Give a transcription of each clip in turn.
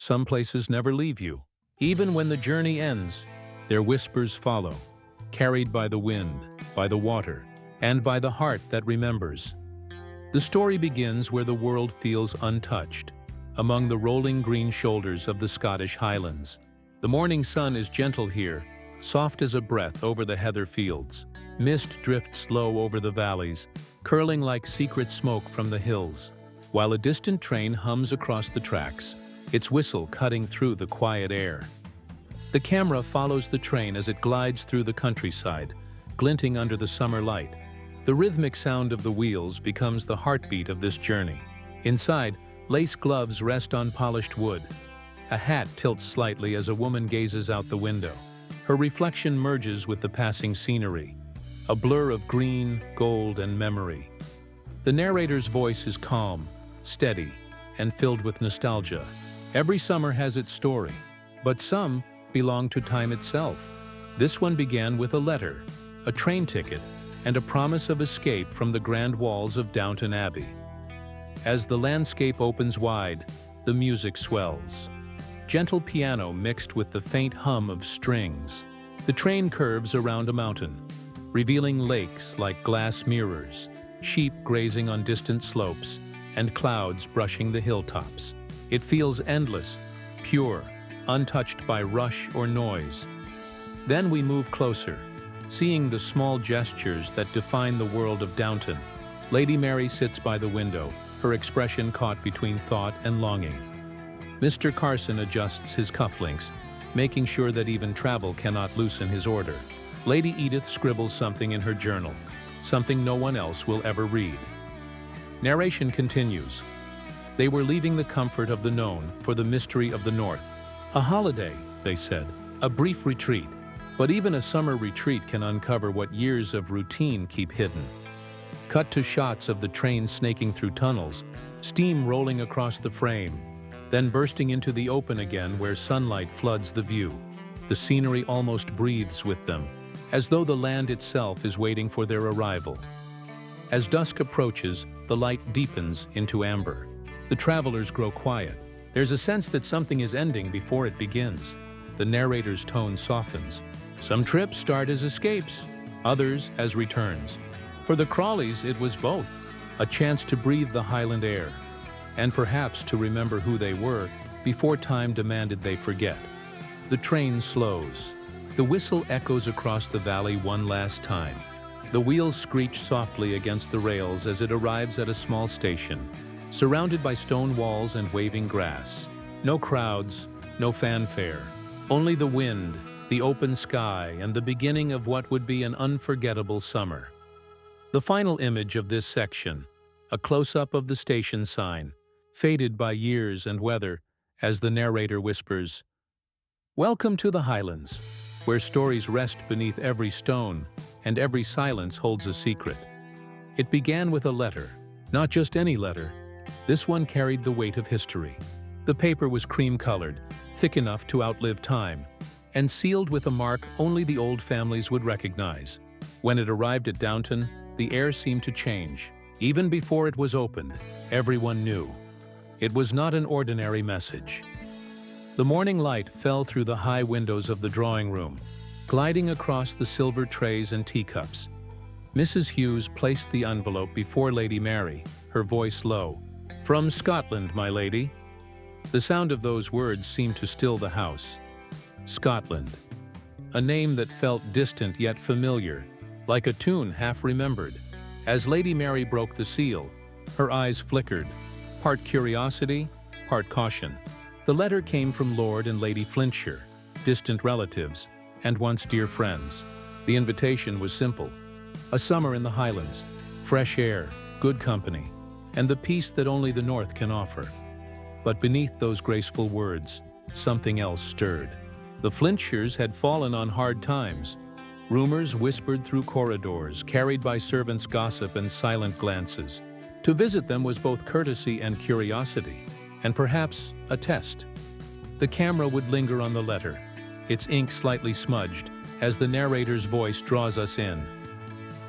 Some places never leave you. Even when the journey ends, their whispers follow, carried by the wind, by the water, and by the heart that remembers. The story begins where the world feels untouched, among the rolling green shoulders of the Scottish Highlands. The morning sun is gentle here, soft as a breath over the heather fields. Mist drifts low over the valleys, curling like secret smoke from the hills, while a distant train hums across the tracks, its whistle cutting through the quiet air. The camera follows the train as it glides through the countryside, glinting under the summer light. The rhythmic sound of the wheels becomes the heartbeat of this journey. Inside, lace gloves rest on polished wood. A hat tilts slightly as a woman gazes out the window. Her reflection merges with the passing scenery, a blur of green, gold, and memory. The narrator's voice is calm, steady, and filled with nostalgia. Every summer has its story, but some belong to time itself. This one began with a letter, a train ticket, and a promise of escape from the grand walls of Downton Abbey. As the landscape opens wide, the music swells. Gentle piano mixed with the faint hum of strings. The train curves around a mountain, revealing lakes like glass mirrors, sheep grazing on distant slopes, and clouds brushing the hilltops. It feels endless, pure, untouched by rush or noise. Then we move closer, seeing the small gestures that define the world of Downton. Lady Mary sits by the window, her expression caught between thought and longing. Mr. Carson adjusts his cufflinks, making sure that even travel cannot loosen his order. Lady Edith scribbles something in her journal, something no one else will ever read. Narration continues. They were leaving the comfort of the known for the mystery of the North. A holiday, they said, a brief retreat. But even a summer retreat can uncover what years of routine keep hidden. Cut to shots of the train snaking through tunnels, steam rolling across the frame, then bursting into the open again where sunlight floods the view. The scenery almost breathes with them, as though the land itself is waiting for their arrival. As dusk approaches, the light deepens into amber. The travelers grow quiet. There's a sense that something is ending before it begins. The narrator's tone softens. Some trips start as escapes, others as returns. For the Crawleys, it was both, a chance to breathe the Highland air, and perhaps to remember who they were before time demanded they forget. The train slows. The whistle echoes across the valley one last time. The wheels screech softly against the rails as it arrives at a small station, surrounded by stone walls and waving grass. No crowds, no fanfare, only the wind, the open sky, and the beginning of what would be an unforgettable summer. The final image of this section, a close-up of the station sign, faded by years and weather, as the narrator whispers, "Welcome to the Highlands, where stories rest beneath every stone, and every silence holds a secret." It began with a letter, not just any letter. This one carried the weight of history. The paper was cream-colored, thick enough to outlive time, and sealed with a mark only the old families would recognize. When it arrived at Downton, the air seemed to change. Even before it was opened, everyone knew. It was not an ordinary message. The morning light fell through the high windows of the drawing room, gliding across the silver trays and teacups. Mrs. Hughes placed the envelope before Lady Mary, her voice low. "From Scotland, my lady." The sound of those words seemed to still the house. Scotland. A name that felt distant yet familiar, like a tune half remembered. As Lady Mary broke the seal, her eyes flickered, part curiosity, part caution. The letter came from Lord and Lady Flintshire, distant relatives, and once dear friends. The invitation was simple. A summer in the Highlands, fresh air, good company, and the peace that only the North can offer. But beneath those graceful words, something else stirred. The Flintshires had fallen on hard times. Rumors whispered through corridors, carried by servants' gossip and silent glances. To visit them was both courtesy and curiosity, and perhaps a test. The camera would linger on the letter, its ink slightly smudged, as the narrator's voice draws us in.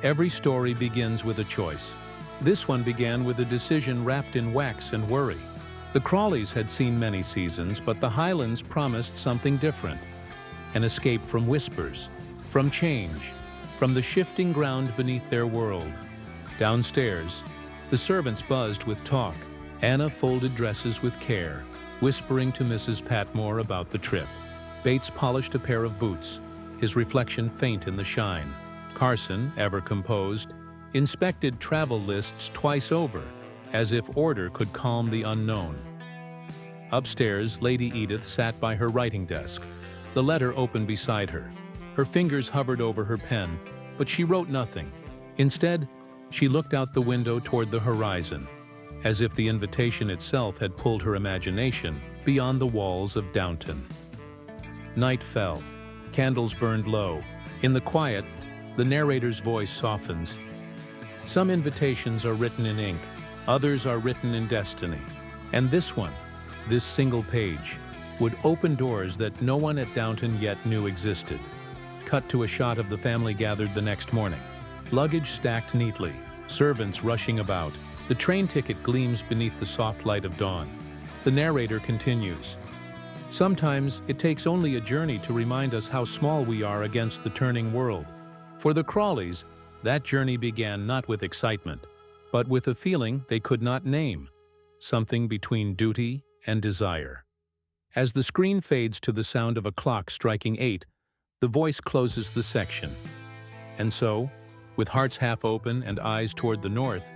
Every story begins with a choice. This one began with a decision wrapped in wax and worry. The Crawleys had seen many seasons, but the Highlands promised something different. An escape from whispers, from change, from the shifting ground beneath their world. Downstairs, the servants buzzed with talk. Anna folded dresses with care, whispering to Mrs. Patmore about the trip. Bates polished a pair of boots, his reflection faint in the shine. Carson, ever composed, inspected travel lists twice over, as if order could calm the unknown. Upstairs, Lady Edith sat by her writing desk, the letter open beside her. Her fingers hovered over her pen, but she wrote nothing. Instead, she looked out the window toward the horizon, as if the invitation itself had pulled her imagination beyond the walls of Downton. Night fell. Candles burned low. In the quiet, the narrator's voice softens. Some invitations are written in ink, others are written in destiny. And this one, this single page, would open doors that no one at Downton yet knew existed. Cut to a shot of the family gathered the next morning. Luggage stacked neatly, servants rushing about. The train ticket gleams beneath the soft light of dawn. The narrator continues. Sometimes it takes only a journey to remind us how small we are against the turning world. For the Crawleys, that journey began not with excitement, but with a feeling they could not name, something between duty and desire. As the screen fades to the sound of a clock striking 8, the voice closes the section. And so, with hearts half open and eyes toward the north,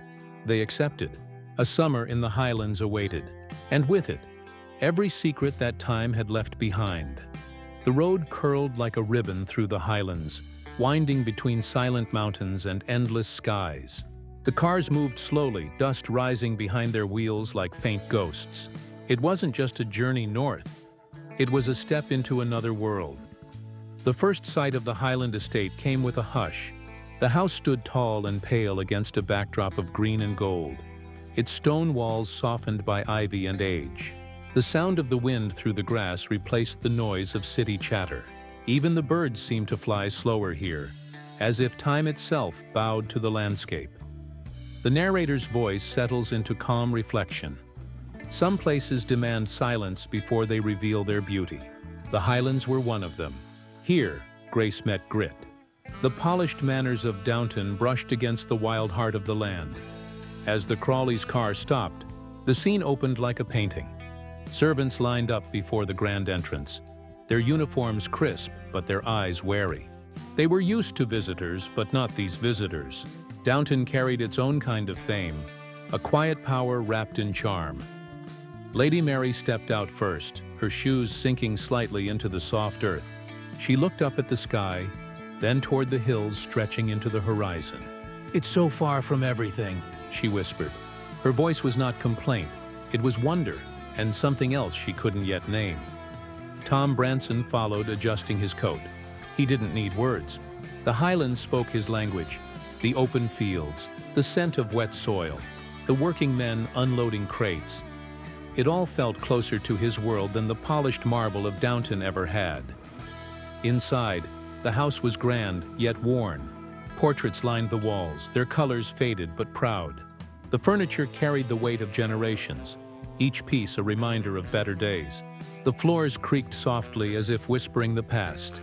they accepted. A summer in the Highlands awaited, and with it, every secret that time had left behind. The road curled like a ribbon through the Highlands, winding between silent mountains and endless skies. The cars moved slowly, dust rising behind their wheels like faint ghosts. It wasn't just a journey north. It was a step into another world. The first sight of the Highland estate came with a hush. The house stood tall and pale against a backdrop of green and gold, its stone walls softened by ivy and age. The sound of the wind through the grass replaced the noise of city chatter. Even the birds seemed to fly slower here, as if time itself bowed to the landscape. The narrator's voice settles into calm reflection. Some places demand silence before they reveal their beauty. The Highlands were one of them. Here, grace met grit. The polished manners of Downton brushed against the wild heart of the land. As the Crawleys' car stopped, the scene opened like a painting. Servants lined up before the grand entrance, their uniforms crisp but their eyes wary. They were used to visitors, but not these visitors. Downton carried its own kind of fame, a quiet power wrapped in charm. Lady Mary stepped out first, her shoes sinking slightly into the soft earth. She looked up at the sky, then toward the hills stretching into the horizon. "It's so far from everything," she whispered. Her voice was not complaint, it was wonder, and something else she couldn't yet name. Tom Branson followed, adjusting his coat. He didn't need words. The Highlands spoke his language. The open fields, the scent of wet soil, the working men unloading crates. It all felt closer to his world than the polished marble of Downton ever had. Inside, the house was grand, yet worn. Portraits lined the walls, their colors faded but proud. The furniture carried the weight of generations, each piece a reminder of better days. The floors creaked softly as if whispering the past.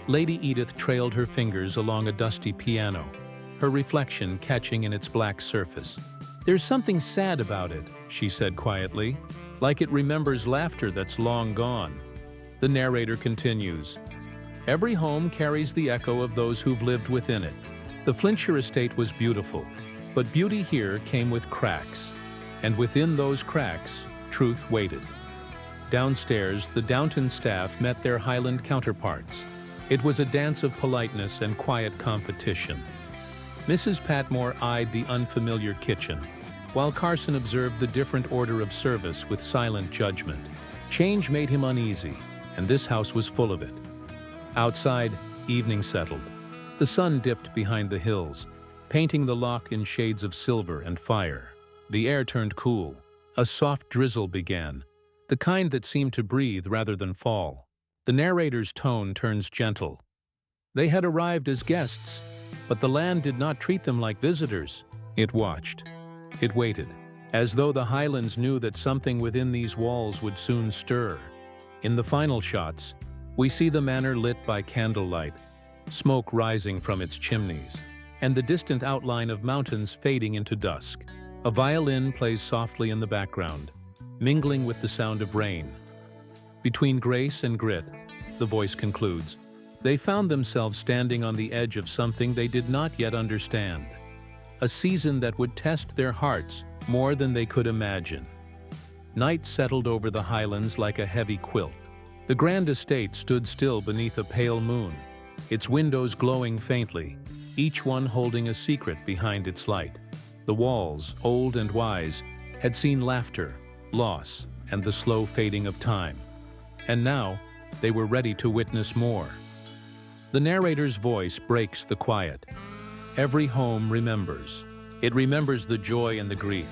Lady Edith trailed her fingers along a dusty piano, her reflection catching in its black surface. "There's something sad about it," she said quietly, "like it remembers laughter that's long gone." The narrator continues. Every home carries the echo of those who've lived within it. The Flintshire estate was beautiful, but beauty here came with cracks. And within those cracks, truth waited. Downstairs, the Downton staff met their Highland counterparts. It was a dance of politeness and quiet competition. Mrs. Patmore eyed the unfamiliar kitchen, while Carson observed the different order of service with silent judgment. Change made him uneasy, and this house was full of it. Outside, evening settled. The sun dipped behind the hills, painting the loch in shades of silver and fire. The air turned cool. A soft drizzle began, the kind that seemed to breathe rather than fall. The narrator's tone turns gentle. They had arrived as guests, but the land did not treat them like visitors. It watched. It waited. as though the Highlands knew that something within these walls would soon stir. In the final shots, we see the manor lit by candlelight, smoke rising from its chimneys, and the distant outline of mountains fading into dusk. A violin plays softly in the background, mingling with the sound of rain. Between grace and grit, the voice concludes, they found themselves standing on the edge of something they did not yet understand, a season that would test their hearts more than they could imagine. Night settled over the Highlands like a heavy quilt. The grand estate stood still beneath a pale moon, its windows glowing faintly, each one holding a secret behind its light. The walls, old and wise, had seen laughter, loss, and the slow fading of time. And now, they were ready to witness more. The narrator's voice breaks the quiet. Every home remembers. It remembers the joy and the grief,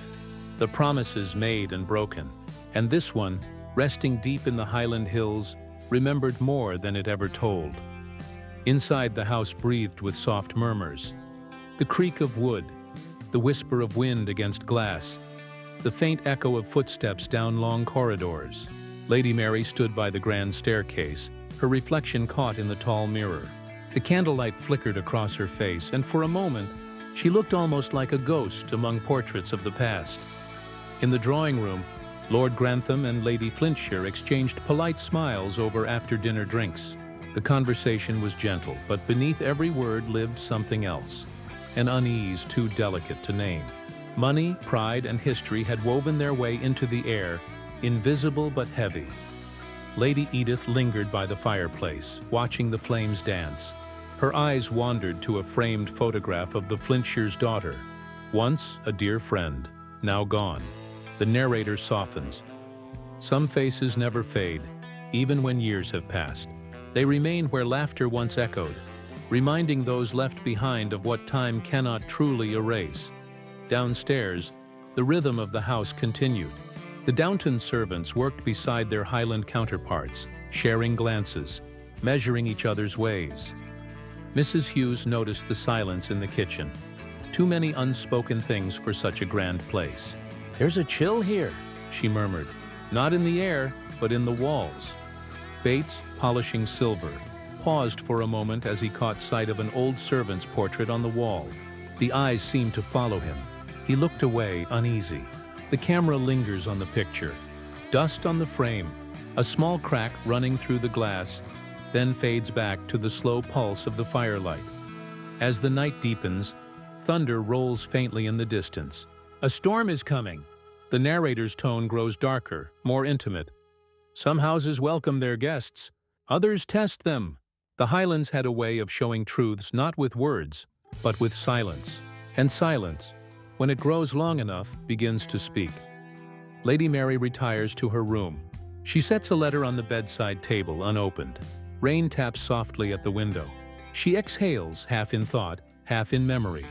the promises made and broken. And this one, resting deep in the Highland hills, remembered more than it ever told. Inside, the house breathed with soft murmurs. The creak of wood, the whisper of wind against glass, the faint echo of footsteps down long corridors. Lady Mary stood by the grand staircase, her reflection caught in the tall mirror. The candlelight flickered across her face, and for a moment, she looked almost like a ghost among portraits of the past. In the drawing room, Lord Grantham and Lady Flintshire exchanged polite smiles over after-dinner drinks. The conversation was gentle, but beneath every word lived something else, an unease too delicate to name. Money, pride, and history had woven their way into the air, invisible but heavy. Lady Edith lingered by the fireplace, watching the flames dance. Her eyes wandered to a framed photograph of the Flintshire's daughter, once a dear friend, now gone. The narrator softens. Some faces never fade, even when years have passed. They remain where laughter once echoed, reminding those left behind of what time cannot truly erase. Downstairs, the rhythm of the house continued. The Downton servants worked beside their Highland counterparts, sharing glances, measuring each other's ways. Mrs. Hughes noticed the silence in the kitchen. Too many unspoken things for such a grand place. "There's a chill here," she murmured. "Not in the air, but in the walls." Bates, polishing silver, paused for a moment as he caught sight of an old servant's portrait on the wall. The eyes seemed to follow him. He looked away, uneasy. The camera lingers on the picture. Dust on the frame, a small crack running through the glass, then fades back to the slow pulse of the firelight. As the night deepens, thunder rolls faintly in the distance. "A storm is coming." The narrator's tone grows darker, more intimate. "Some houses welcome their guests, others test them." The Highlands had a way of showing truths not with words, but with silence. And silence, when it grows long enough, begins to speak. Lady Mary retires to her room. She sets a letter on the bedside table, unopened. Rain taps softly at the window. She exhales, half in thought, half in memory.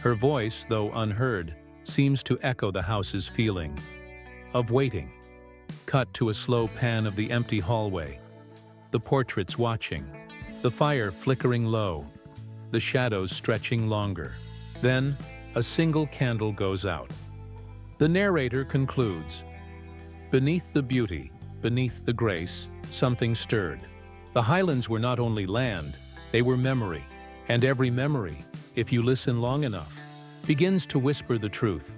Her voice, though unheard, seems to echo the house's feeling of waiting. Cut to a slow pan of the empty hallway. The portraits watching. The fire flickering low. The shadows stretching longer. Then, a single candle goes out. The narrator concludes. Beneath the beauty, beneath the grace, something stirred. The Highlands were not only land, they were memory. And every memory, if you listen long enough, begins to whisper the truth.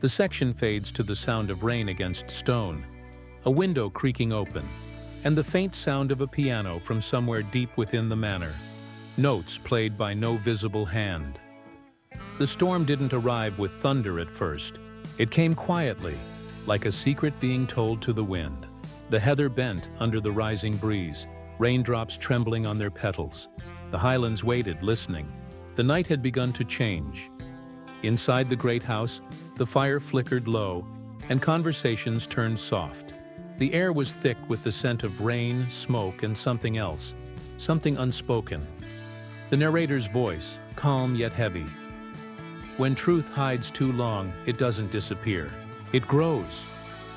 The section fades to the sound of rain against stone, a window creaking open, and the faint sound of a piano from somewhere deep within the manor. Notes played by no visible hand. The storm didn't arrive with thunder at first. It came quietly, like a secret being told to the wind. The heather bent under the rising breeze, raindrops trembling on their petals. The Highlands waited, listening. The night had begun to change. Inside the great house, the fire flickered low, and conversations turned soft. The air was thick with the scent of rain, smoke, and something else, something unspoken. The narrator's voice, calm yet heavy. When truth hides too long, it doesn't disappear. It grows.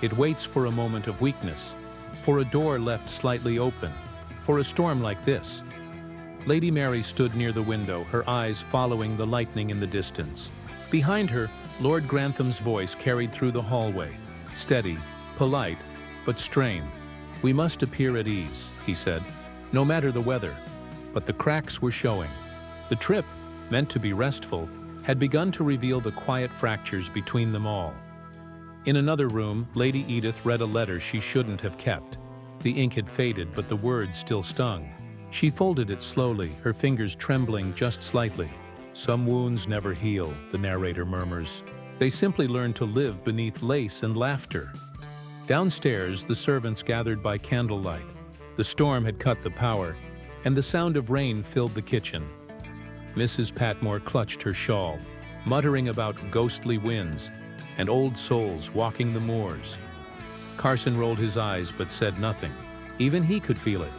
It waits for a moment of weakness, for a door left slightly open, for a storm like this. Lady Mary stood near the window, her eyes following the lightning in the distance. Behind her, Lord Grantham's voice carried through the hallway, steady, polite, but strained. "We must appear at ease," he said, "no matter the weather." But the cracks were showing. The trip, meant to be restful, had begun to reveal the quiet fractures between them all. In another room, Lady Edith read a letter she shouldn't have kept. The ink had faded, but the words still stung. She folded it slowly, her fingers trembling just slightly. "Some wounds never heal," the narrator murmurs. "They simply learn to live beneath lace and laughter." Downstairs, the servants gathered by candlelight. The storm had cut the power, and the sound of rain filled the kitchen. Mrs. Patmore clutched her shawl, muttering about ghostly winds and old souls walking the moors. Carson rolled his eyes but said nothing. Even he could feel it,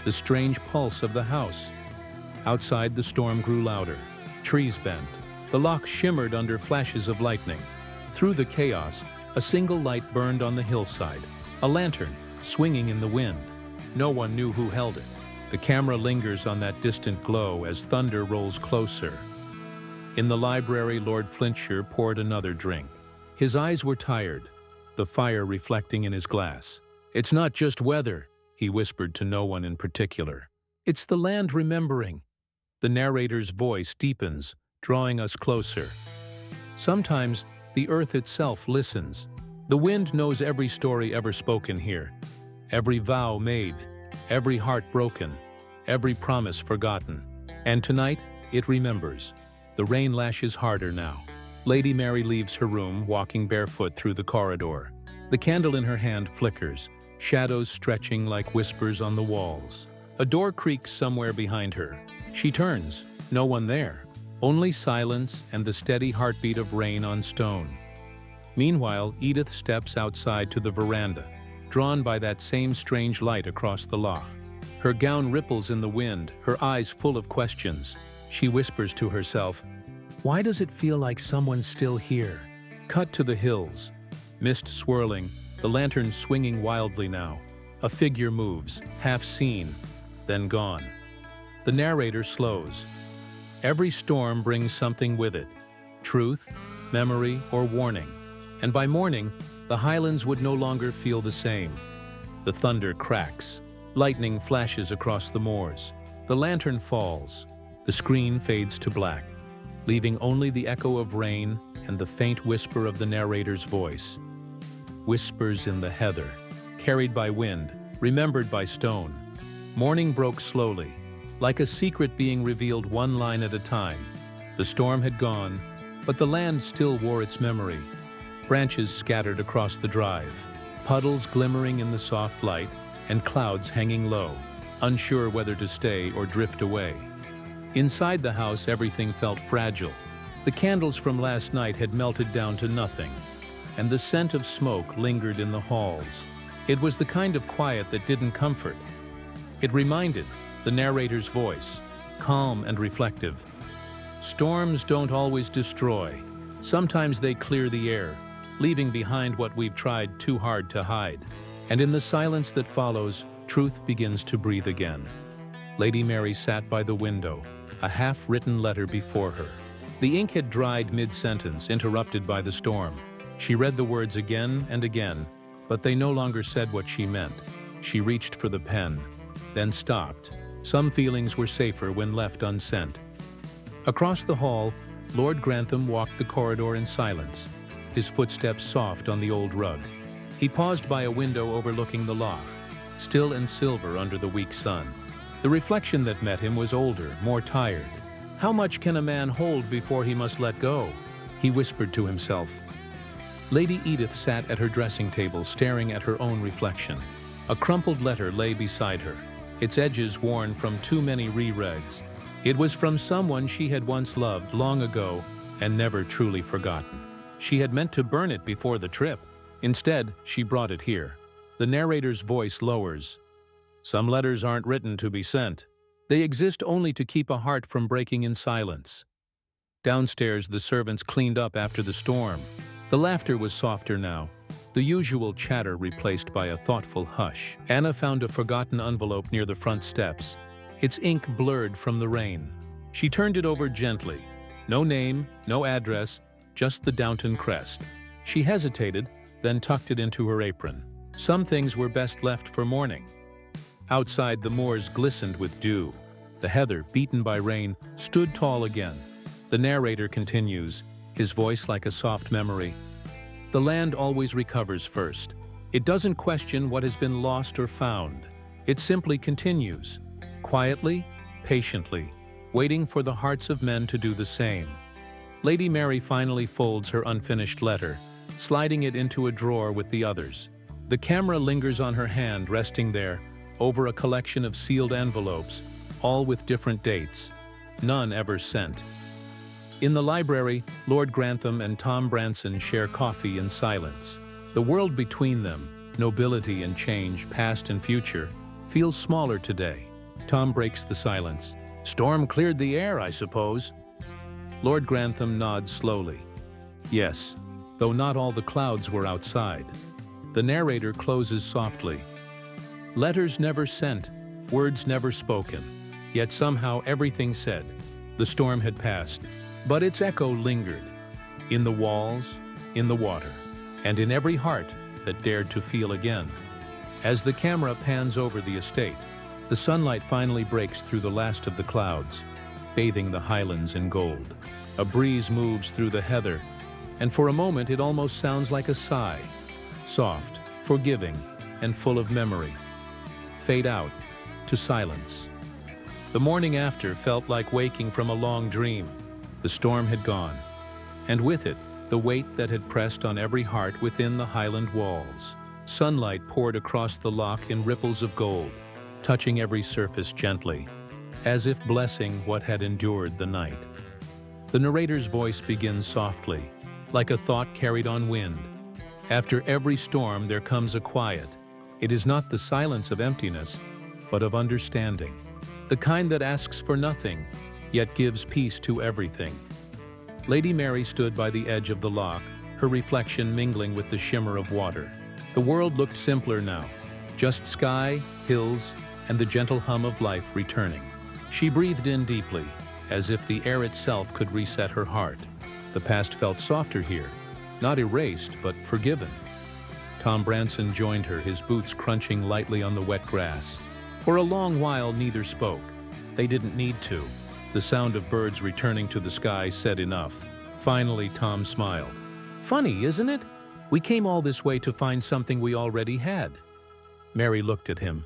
the strange pulse of the house. Outside, the storm grew louder. Trees bent. The loch shimmered under flashes of lightning. Through the chaos, a single light burned on the hillside, a lantern swinging in the wind. No one knew who held it. The camera lingers on that distant glow as thunder rolls closer. In the library, Lord Flintshire poured another drink. His eyes were tired, the fire reflecting in his glass. "It's not just weather," he whispered to no one in particular. "It's the land remembering." The narrator's voice deepens, drawing us closer. Sometimes the earth itself listens. The wind knows every story ever spoken here, every vow made, every heart broken, every promise forgotten. And tonight, it remembers. The rain lashes harder now. Lady Mary leaves her room, walking barefoot through the corridor. The candle in her hand flickers, shadows stretching like whispers on the walls. A door creaks somewhere behind her. She turns. No one there. Only silence and the steady heartbeat of rain on stone. Meanwhile, Edith steps outside to the veranda, drawn by that same strange light across the loch. Her gown ripples in the wind, her eyes full of questions. She whispers to herself, "Why does it feel like someone's still here?" Cut to the hills. Mist swirling, the lantern swinging wildly now. A figure moves, half seen, then gone. The narrator slows. Every storm brings something with it. Truth, memory, or warning. And by morning, the Highlands would no longer feel the same. The thunder cracks. Lightning flashes across the moors. The lantern falls. The screen fades to black, leaving only the echo of rain and the faint whisper of the narrator's voice. Whispers in the heather, carried by wind, remembered by stone. Morning broke slowly, like a secret being revealed one line at a time. The storm had gone, but the land still wore its memory. Branches scattered across the drive, puddles glimmering in the soft light, and clouds hanging low, unsure whether to stay or drift away. Inside the house, everything felt fragile. The candles from last night had melted down to nothing, and the scent of smoke lingered in the halls. It was the kind of quiet that didn't comfort. It reminded, the narrator's voice, calm and reflective. Storms don't always destroy. Sometimes they clear the air, leaving behind what we've tried too hard to hide. And in the silence that follows, truth begins to breathe again. Lady Mary sat by the window, a half-written letter before her. The ink had dried mid-sentence, interrupted by the storm. She read the words again and again, but they no longer said what she meant. She reached for the pen, then stopped. Some feelings were safer when left unsent. Across the hall, Lord Grantham walked the corridor in silence, his footsteps soft on the old rug. He paused by a window overlooking the loch, still and silver under the weak sun. The reflection that met him was older, more tired. How much can a man hold before he must let go? He whispered to himself. Lady Edith sat at her dressing table, staring at her own reflection. A crumpled letter lay beside her, its edges worn from too many rereads. It was from someone she had once loved long ago and never truly forgotten. She had meant to burn it before the trip. Instead, she brought it here. The narrator's voice lowers. Some letters aren't written to be sent. They exist only to keep a heart from breaking in silence. Downstairs, the servants cleaned up after the storm. The laughter was softer now, the usual chatter replaced by a thoughtful hush. Anna found a forgotten envelope near the front steps, its ink blurred from the rain. She turned it over gently. No name, no address, just the Downton crest. She hesitated, then tucked it into her apron. Some things were best left for morning. Outside, the moors glistened with dew. The heather, beaten by rain, stood tall again. The narrator continues, his voice like a soft memory. The land always recovers first. It doesn't question what has been lost or found. It simply continues, quietly, patiently, waiting for the hearts of men to do the same. Lady Mary finally folds her unfinished letter, sliding it into a drawer with the others. The camera lingers on her hand, resting there, over a collection of sealed envelopes, all with different dates, none ever sent. In the library, Lord Grantham and Tom Branson share coffee in silence. The world between them, nobility and change, past and future, feels smaller today. Tom breaks the silence. "Storm cleared the air, I suppose." Lord Grantham nods slowly. Yes, though not all the clouds were outside. The narrator closes softly. Letters never sent, words never spoken, yet somehow everything said. The storm had passed, but its echo lingered, in the walls, in the water, and in every heart that dared to feel again. As the camera pans over the estate, the sunlight finally breaks through the last of the clouds, bathing the highlands in gold. A breeze moves through the heather, and for a moment it almost sounds like a sigh, soft, forgiving, and full of memory. Fade out to silence. The morning after felt like waking from a long dream. The storm had gone, and with it, the weight that had pressed on every heart within the Highland walls. Sunlight poured across the loch in ripples of gold, touching every surface gently, as if blessing what had endured the night. The narrator's voice begins softly, like a thought carried on wind. After every storm there comes a quiet. It is not the silence of emptiness, but of understanding. The kind that asks for nothing, yet gives peace to everything. Lady Mary stood by the edge of the loch, her reflection mingling with the shimmer of water. The world looked simpler now, just sky, hills, and the gentle hum of life returning. She breathed in deeply, as if the air itself could reset her heart. The past felt softer here, not erased, but forgiven. Tom Branson joined her, his boots crunching lightly on the wet grass. For a long while, neither spoke. They didn't need to. The sound of birds returning to the sky said enough. Finally, Tom smiled. "Funny, isn't it? We came all this way to find something we already had." Mary looked at him,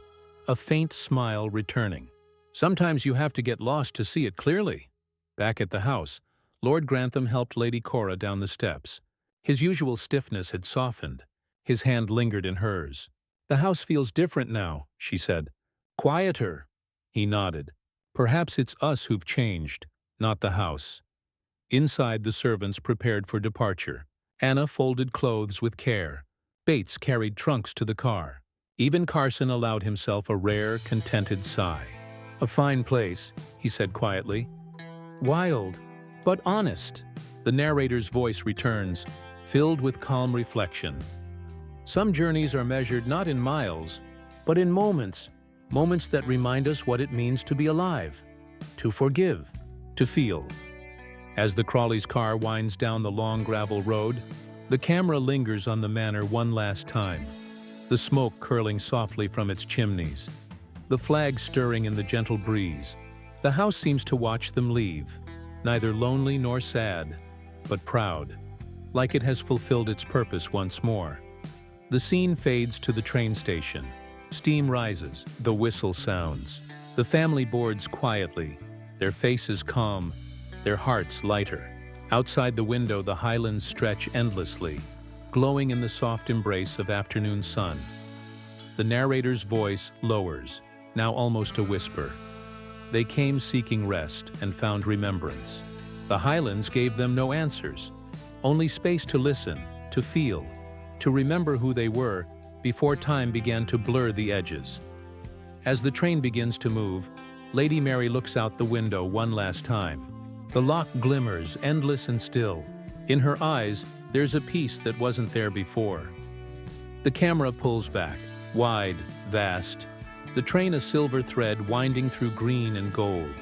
a faint smile returning. "Sometimes you have to get lost to see it clearly." Back at the house, Lord Grantham helped Lady Cora down the steps. His usual stiffness had softened. His hand lingered in hers. "The house feels different now," she said. "Quieter." He nodded. "Perhaps it's us who've changed, not the house." Inside, the servants prepared for departure. Anna folded clothes with care. Bates carried trunks to the car. Even Carson allowed himself a rare, contented sigh. "A fine place," he said quietly. "Wild, but honest." The narrator's voice returns, filled with calm reflection. "Some journeys are measured not in miles, but in moments that remind us what it means to be alive, to forgive, to feel." As the Crawleys' car winds down the long gravel road, the camera lingers on the manor one last time, the smoke curling softly from its chimneys, the flag stirring in the gentle breeze. The house seems to watch them leave, neither lonely nor sad, but proud, like it has fulfilled its purpose once more. The scene fades to the train station. Steam rises, the whistle sounds. The family boards quietly, their faces calm, their hearts lighter. Outside the window, the highlands stretch endlessly, glowing in the soft embrace of afternoon sun. The narrator's voice lowers, now almost a whisper. They came seeking rest and found remembrance. The highlands gave them no answers, only space to listen, to feel, to remember who they were before time began to blur the edges. As the train begins to move, Lady Mary looks out the window one last time. The loch glimmers, endless and still. In her eyes, there's a peace that wasn't there before. The camera pulls back, wide, vast. The train a silver thread winding through green and gold.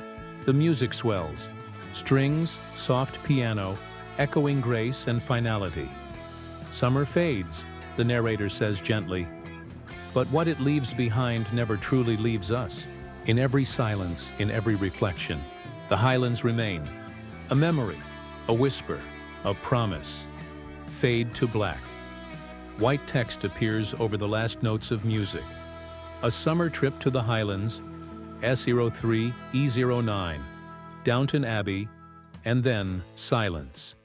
The music swells. Strings, soft piano, echoing grace and finality. Summer fades, the narrator says gently, but what it leaves behind never truly leaves us. In every silence, in every reflection, the Highlands remain. A memory, a whisper, a promise. Fade to black. White text appears over the last notes of music. A summer trip to the Highlands, S03E09, Downton Abbey, and then silence.